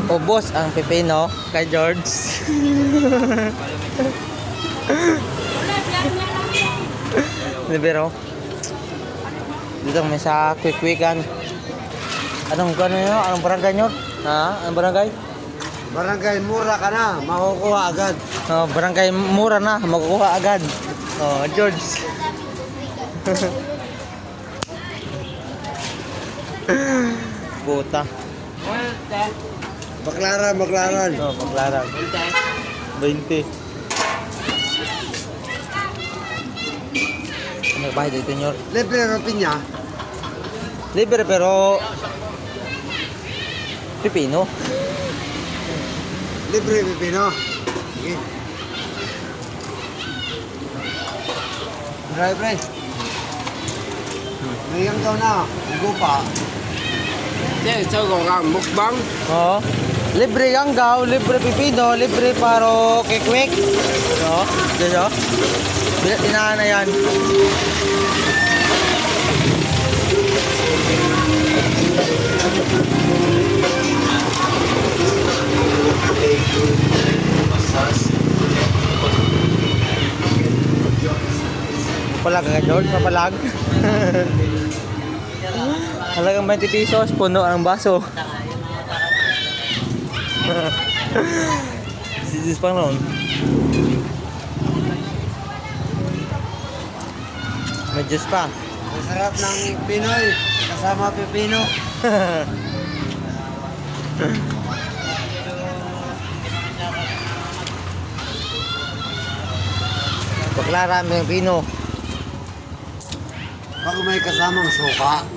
Ubos ang pipino kay George. Libero. Dito kami sa Quick-Quickan. Anong barangay nyo? Ha? Anong barangay? Barangay mura ka na, makukuha agad. Oh, barangay mura na, makukuha agad. Oh, George. Puta. Baklaran. Oh, paglarang. 20. Ano ba dito nyo? Libre ropin niya. Libre pero pipino. Libre pipino. Sige. Pre. Mayang daw na. Ugo pa. Sao kang mukbang? Oh. Libre ganggaw, libre pipino, libre paro kekwek. No? Diyo. Bilat inahan na yan. Palag ka, George, mapalag. Halagang 20 pesos, puno ang baso. Si Jis pang noon. May Jis pa. Masarap ng Pinoy. Kasama pipino. Baklara may pino. Pag may kasamang suka.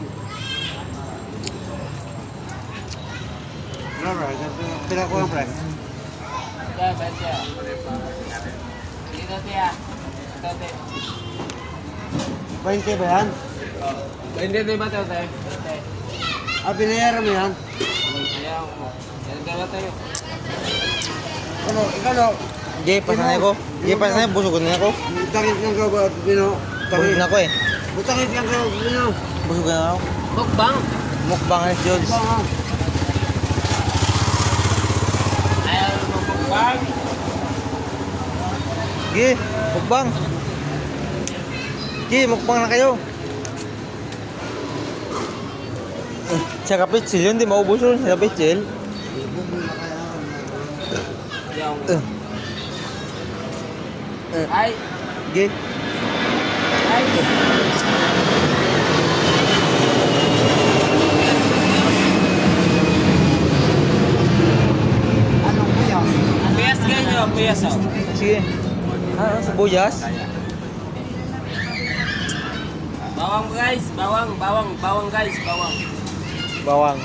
Ano bro? Pila ko ang pre? Dito tiya. 20 ba yan? Hindi ba tayo? Binayaran mo yan? Ayaw mo. Dalawa tayo. Ano? Ikaw no? Jay, pasanay ko. Jay, pasanay, busog na ako. Butangit ng ka ba, Pino? Busog na ako eh. Butangit ng ka, Pino? Busog na ako. Mukbang. Mukbang ni George. Ayaw mo mukbang. Gi, mukbang. Gi, mukbang na kayo. Sa kapitsil yun, di maubos yun. Sa kapitsil. Ayaw mo. Ay. Gi. Ay. Anong kuya? Piyas ganyo. Piyas o. Sige. Sibuyas. Bawang guys. Bawang guys. Bawang. Bawang.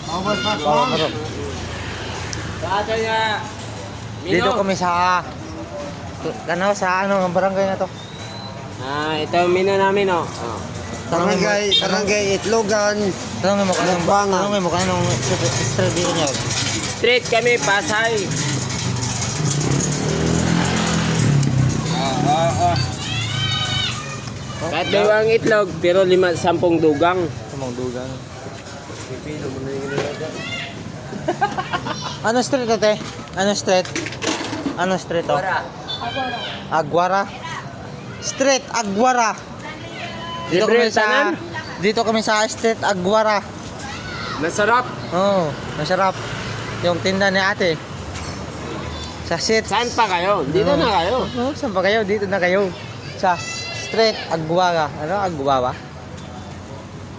Bawal pa Bawang harap. Kaya niya. Dito kami sa ang barangay na to. Ito ang menu namin o. Barangay Itlogan. Tanongin mo kanong Mukbangan. tanongin mo kanong street dito niyo. Street kami, Pasay. Kahit dalawang itlog, pero 5-10 dugang. Samang dugang. Ano street to, te? Ano street? Ano street to? Aguara. Street Aguara. Libre tanan? Dito kami sa Street Aguara. Masarap. Oh, masarap. Yung tinda ni ate. Sa seat. Saan pa kayo? Dito na kayo. Oh, saan pa kayo? Dito na kayo. Sa Street Aguara. Ano? Aguara?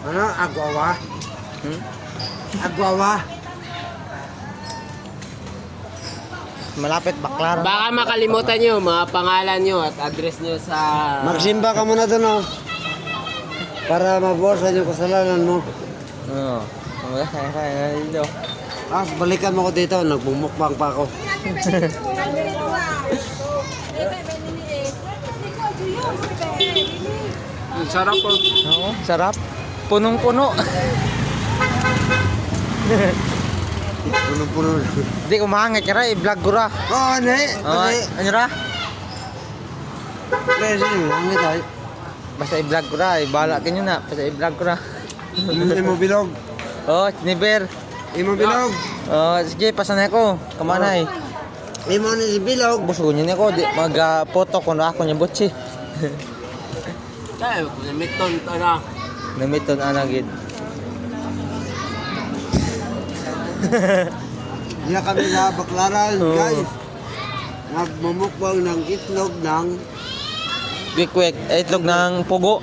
Ano? Agwawa? Hmm? Agwawa? Malapit Baklar. Baka makalimutan nyo mga pangalan nyo at address nyo sa... Magsimba ka muna doon, oh. Para mabuwasan yung kasalanan mo. Oo. Wala kaya dito. Balikan mo ko dito. Nagbumukbang pa ako. Sarap po. Oo, sarap. Punong-puno. Puno-puno. Hindi ko mahangit ka ra, i-vlog ko ra. Oo, ano eh. Ano ra? Pwede yun. Ang ito. Basta i-vlog ko ra, bahala ka nyo na. Basta i-vlog ko ra. Hindi mo bilog. Oh, Sniper. Imo bilog. Sige, pasanay ko. Kamanay. Imo ni si bilog. Busog niya ko. Mag-photo ko na ako niya butsi. Tayo, namiton to na. Namiton anagid. Diya kami sa Baklaran, Oo. guys. Nagmumukbang ng itlog ng Quick. Itlog ng pugo.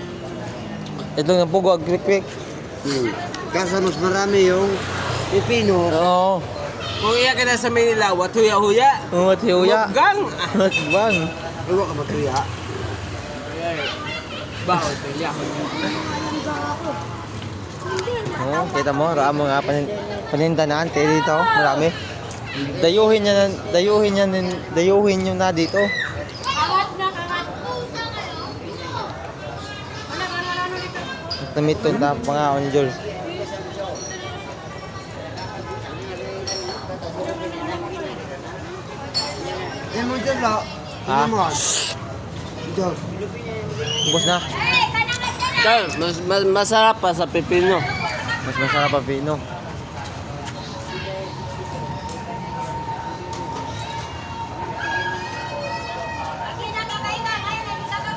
Itlog ng pugo, quick. Kaso mas marami yung pipino. Oo. Kung iya ka na sa Manila, what huya-huya? Umot hiuya. Gang! Bang. Iwa ka matuya. Bawal tuya. Oh, kita mo, ramo nga panindanaan tayo dito, marami. Dayuhin nyo na dito. Namiton na pa nga on Jules. Imo dyan la. Ha? Imo mo. Dyan. Ubus na. Tayo, masarap pa sa pipino. Mas masarap pa pino.